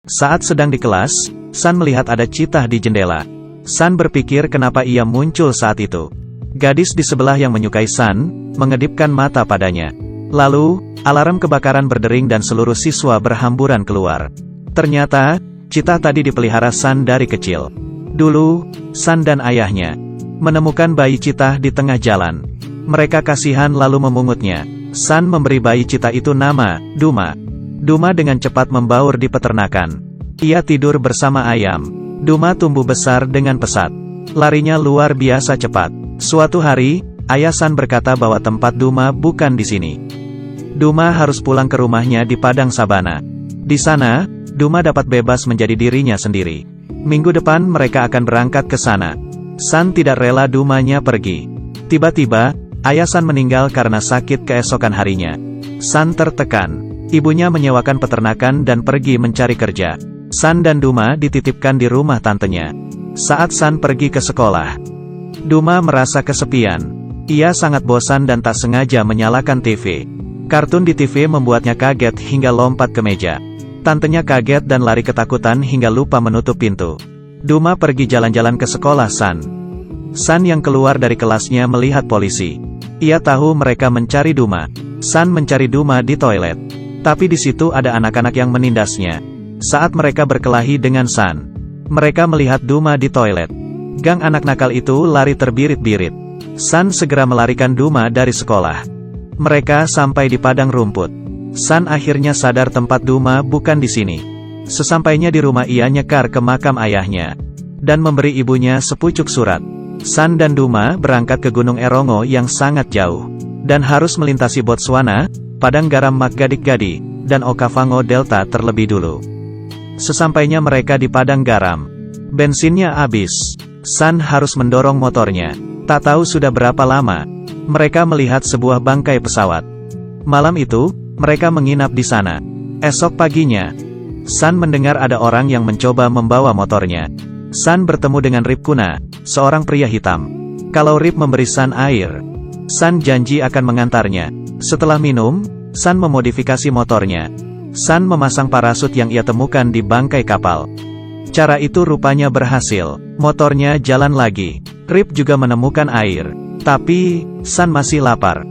Saat sedang di kelas, San melihat ada citah di jendela. San berpikir kenapa ia muncul saat itu. Gadis di sebelah yang menyukai San, mengedipkan mata padanya. Lalu, alarm kebakaran berdering dan seluruh siswa berhamburan keluar. Ternyata, citah tadi dipelihara San dari kecil. Dulu, San dan ayahnya menemukan bayi citah di tengah jalan. Mereka kasihan lalu memungutnya. San memberi bayi citah itu nama, Duma. Duma dengan cepat membaur di peternakan. Ia tidur bersama ayam. Duma tumbuh besar dengan pesat. Larinya luar biasa cepat. Suatu hari, ayah San berkata bahwa tempat Duma bukan di sini. Duma harus pulang ke rumahnya di padang sabana. Di sana, Duma dapat bebas menjadi dirinya sendiri. Minggu depan mereka akan berangkat ke sana. San tidak rela Dumanya pergi. Tiba-tiba, ayah San meninggal karena sakit keesokan harinya. San tertekan. Ibunya menyewakan peternakan dan pergi mencari kerja. San dan Duma dititipkan di rumah tantenya. Saat San pergi ke sekolah, Duma merasa kesepian. Ia sangat bosan dan tak sengaja menyalakan TV. Kartun di TV membuatnya kaget hingga lompat ke meja. Tantenya kaget dan lari ketakutan hingga lupa menutup pintu. Duma pergi jalan-jalan ke sekolah San. San yang keluar dari kelasnya melihat polisi. Ia tahu mereka mencari Duma. San mencari Duma di toilet. Tapi di situ ada anak-anak yang menindasnya. Saat mereka berkelahi dengan San, mereka melihat Duma di toilet. Gang anak nakal itu lari terbirit-birit. San segera melarikan Duma dari sekolah. Mereka sampai di padang rumput. San akhirnya sadar tempat Duma bukan di sini. Sesampainya di rumah ia nyekar ke makam ayahnya dan memberi ibunya sepucuk surat. San dan Duma berangkat ke Gunung Erongo yang sangat jauh dan harus melintasi Botswana, padang garam Maggadik-Gadi, dan Okavango Delta terlebih dulu. Sesampainya mereka di padang garam, bensinnya habis. San harus mendorong motornya. Tak tahu sudah berapa lama, mereka melihat sebuah bangkai pesawat. Malam itu, mereka menginap di sana. Esok paginya, San mendengar ada orang yang mencoba membawa motornya. San bertemu dengan Rip Kuna, seorang pria hitam. Kalau Rip memberi San air, San janji akan mengantarnya. Setelah minum, San memodifikasi motornya. San memasang parasut yang ia temukan di bangkai kapal. Cara itu rupanya berhasil. Motornya jalan lagi. Rip juga menemukan air. Tapi, San masih lapar.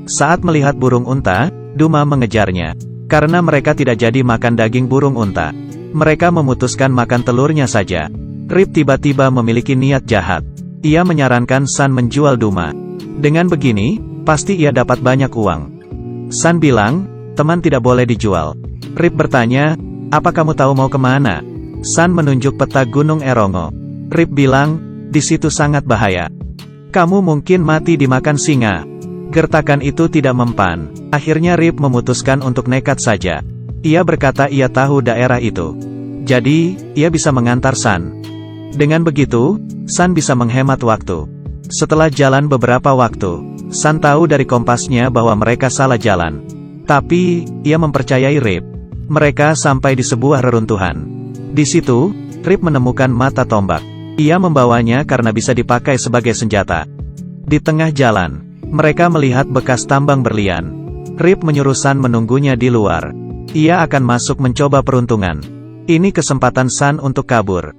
Saat melihat burung unta, Duma mengejarnya. Karena mereka tidak jadi makan daging burung unta, mereka memutuskan makan telurnya saja. Rip tiba-tiba memiliki niat jahat. Ia menyarankan San menjual Duma. Dengan begini, pasti ia dapat banyak uang. San bilang, teman tidak boleh dijual. Rip bertanya, apa kamu tahu mau kemana? San menunjuk peta Gunung Erongo. Rip bilang, di situ sangat bahaya. Kamu mungkin mati dimakan singa. Gertakan itu tidak mempan. Akhirnya Rip memutuskan untuk nekat saja. Ia berkata ia tahu daerah itu. Jadi, ia bisa mengantar San. Dengan begitu, San bisa menghemat waktu. Setelah jalan beberapa waktu, San tahu dari kompasnya bahwa mereka salah jalan. Tapi, ia mempercayai Rip. Mereka sampai di sebuah reruntuhan. Di situ, Rip menemukan mata tombak. Ia membawanya karena bisa dipakai sebagai senjata. Di tengah jalan, mereka melihat bekas tambang berlian. Rip menyuruh San menunggunya di luar. Ia akan masuk mencoba peruntungan. Ini kesempatan San untuk kabur.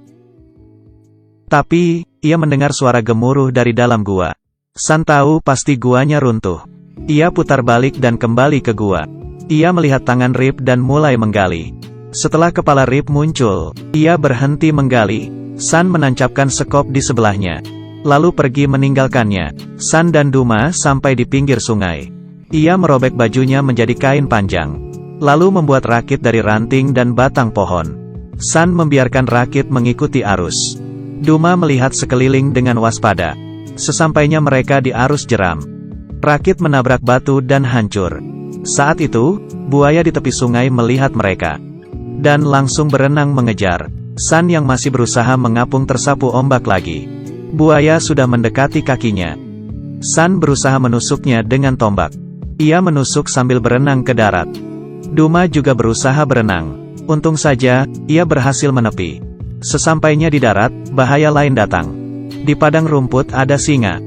Tapi, ia mendengar suara gemuruh dari dalam gua. San tahu pasti guanya runtuh. Ia putar balik dan kembali ke gua. Ia melihat tangan Rip dan mulai menggali. Setelah kepala Rip muncul, ia berhenti menggali. San menancapkan sekop di sebelahnya, lalu pergi meninggalkannya. San dan Duma sampai di pinggir sungai. Ia merobek bajunya menjadi kain panjang, lalu membuat rakit dari ranting dan batang pohon. San membiarkan rakit mengikuti arus. Duma melihat sekeliling dengan waspada. Sesampainya mereka di arus jeram, rakit menabrak batu dan hancur. Saat itu, buaya di tepi sungai melihat mereka dan langsung berenang mengejar. San yang masih berusaha mengapung tersapu ombak lagi. Buaya sudah mendekati kakinya. San berusaha menusuknya dengan tombak. Ia menusuk sambil berenang ke darat. Duma juga berusaha berenang. Untung saja, ia berhasil menepi. Sesampainya di darat, bahaya lain datang. Di padang rumput ada singa,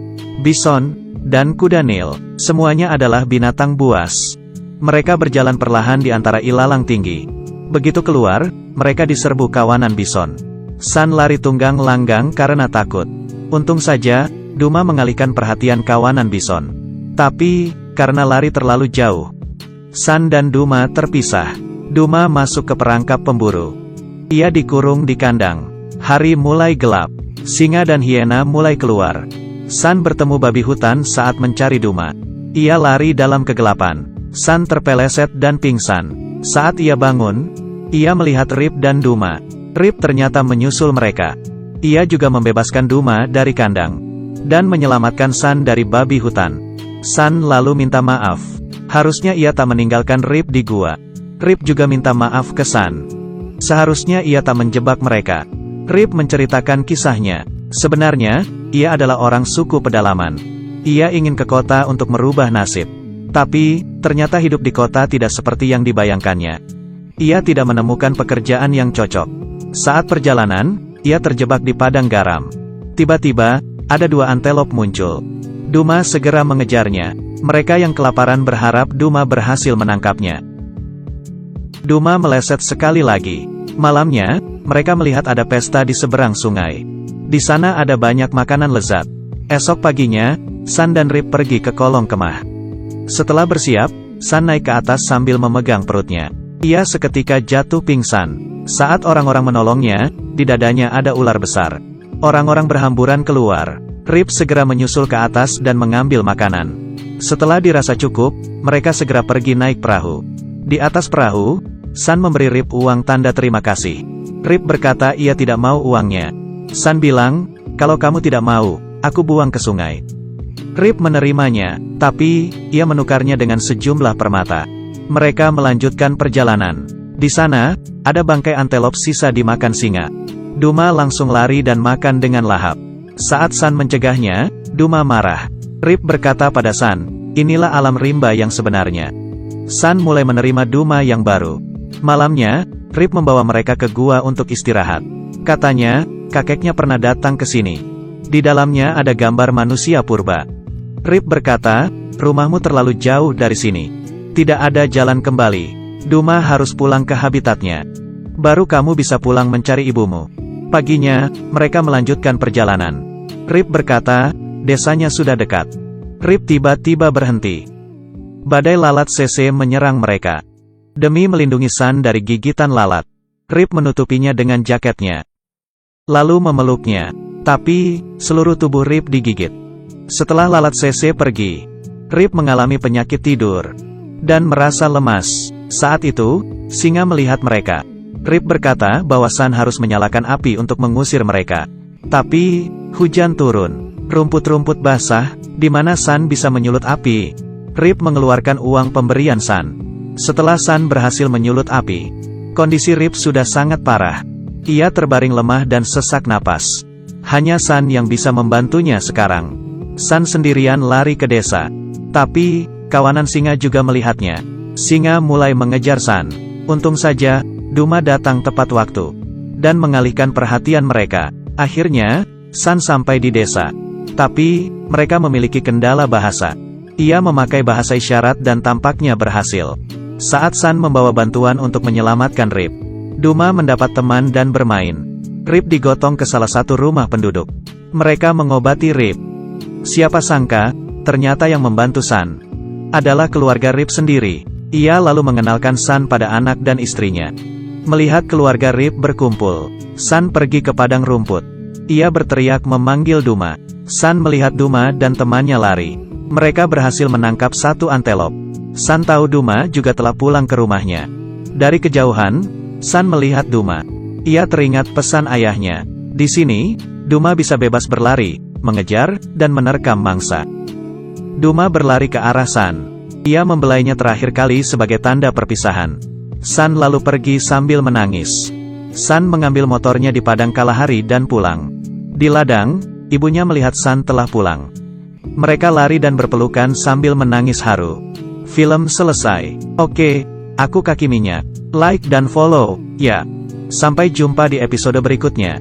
bison, dan kuda Nil. Semuanya adalah binatang buas. Mereka berjalan perlahan di antara ilalang tinggi. Begitu keluar, mereka diserbu kawanan bison. Sun lari tunggang langgang karena takut. Untung saja, Duma mengalihkan perhatian kawanan bison. Tapi, karena lari terlalu jauh, Sun dan Duma terpisah. Duma masuk ke perangkap pemburu. Ia dikurung di kandang. Hari mulai gelap. Singa dan hiena mulai keluar. Sun bertemu babi hutan saat mencari Duma. Ia lari dalam kegelapan. Sun terpeleset dan pingsan. Saat ia bangun, ia melihat Rip dan Duma. Rip ternyata menyusul mereka. Ia juga membebaskan Duma dari kandang dan menyelamatkan Sun dari babi hutan. Sun lalu minta maaf. Harusnya ia tak meninggalkan Rip di gua. Rip juga minta maaf ke Sun. Seharusnya ia tak menjebak mereka. Rip menceritakan kisahnya. Sebenarnya, ia adalah orang suku pedalaman. Ia ingin ke kota untuk merubah nasib. Tapi, ternyata hidup di kota tidak seperti yang dibayangkannya. Ia tidak menemukan pekerjaan yang cocok. Saat perjalanan, ia terjebak di padang garam. Tiba-tiba, ada 2 antelop muncul. Duma segera mengejarnya. Mereka yang kelaparan berharap Duma berhasil menangkapnya. Duma meleset sekali lagi. Malamnya, mereka melihat ada pesta di seberang sungai. Di sana ada banyak makanan lezat. Esok paginya, Sun dan Rip pergi ke kolong kemah. Setelah bersiap, Sun naik ke atas sambil memegang perutnya. Ia seketika jatuh pingsan. Saat orang-orang menolongnya, di dadanya ada ular besar. Orang-orang berhamburan keluar. Rip segera menyusul ke atas dan mengambil makanan. Setelah dirasa cukup, mereka segera pergi naik perahu. Di atas perahu, Sun memberi Rip uang tanda terima kasih. Rip berkata ia tidak mau uangnya. Sun bilang, kalau kamu tidak mau, aku buang ke sungai. Rip menerimanya, tapi ia menukarnya dengan sejumlah permata. Mereka melanjutkan perjalanan. Di sana, ada bangkai antelop sisa dimakan singa. Duma langsung lari dan makan dengan lahap. Saat Sun mencegahnya, Duma marah. Rip berkata pada Sun, inilah alam rimba yang sebenarnya. Sun mulai menerima Duma yang baru. Malamnya, Rip membawa mereka ke gua untuk istirahat. Katanya, kakeknya pernah datang ke sini. Di dalamnya ada gambar manusia purba. Rip berkata, rumahmu terlalu jauh dari sini. Tidak ada jalan kembali. Duma harus pulang ke habitatnya. Baru kamu bisa pulang mencari ibumu. Paginya, mereka melanjutkan perjalanan. Rip berkata, desanya sudah dekat. Rip tiba-tiba berhenti. Badai lalat CC menyerang mereka. Demi melindungi Sun dari gigitan lalat, Rip menutupinya dengan jaketnya. Lalu memeluknya. Tapi, seluruh tubuh Rip digigit. Setelah lalat CC pergi, Rip mengalami penyakit tidur dan merasa lemas. Saat itu, singa melihat mereka. Rip berkata bahwa Sun harus menyalakan api untuk mengusir mereka. Tapi, hujan turun. Rumput-rumput basah, di mana Sun bisa menyulut api. Rip mengeluarkan uang pemberian Sun. Setelah Sun berhasil menyulut api, kondisi Rip sudah sangat parah. Ia terbaring lemah dan sesak napas. Hanya Sun yang bisa membantunya sekarang. Sun sendirian lari ke desa. Tapi, kawanan singa juga melihatnya. Singa mulai mengejar Sun. Untung saja, Duma datang tepat waktu dan mengalihkan perhatian mereka. Akhirnya, Sun sampai di desa. Tapi, mereka memiliki kendala bahasa. Ia memakai bahasa isyarat dan tampaknya berhasil. Saat Sun membawa bantuan untuk menyelamatkan Rip, Duma mendapat teman dan bermain. Rip digotong ke salah satu rumah penduduk. Mereka mengobati Rip. Siapa sangka, ternyata yang membantu Sun adalah keluarga Rip sendiri. Ia lalu mengenalkan Sun pada anak dan istrinya. Melihat keluarga Rip berkumpul, Sun pergi ke padang rumput. Ia berteriak memanggil Duma. Sun melihat Duma dan temannya lari. Mereka berhasil menangkap satu antelop. Sun tahu Duma juga telah pulang ke rumahnya. Dari kejauhan, Sun melihat Duma. Ia teringat pesan ayahnya. Di sini, Duma bisa bebas berlari, mengejar, dan menerkam mangsa. Duma berlari ke arah Sun. Ia membelainya terakhir kali sebagai tanda perpisahan. Sun lalu pergi sambil menangis. Sun mengambil motornya di padang Kalahari dan pulang. Di ladang, ibunya melihat Sun telah pulang. Mereka lari dan berpelukan sambil menangis haru. Film selesai. Oke, aku Kaki Minyak. Like dan follow, ya. Sampai jumpa di episode berikutnya.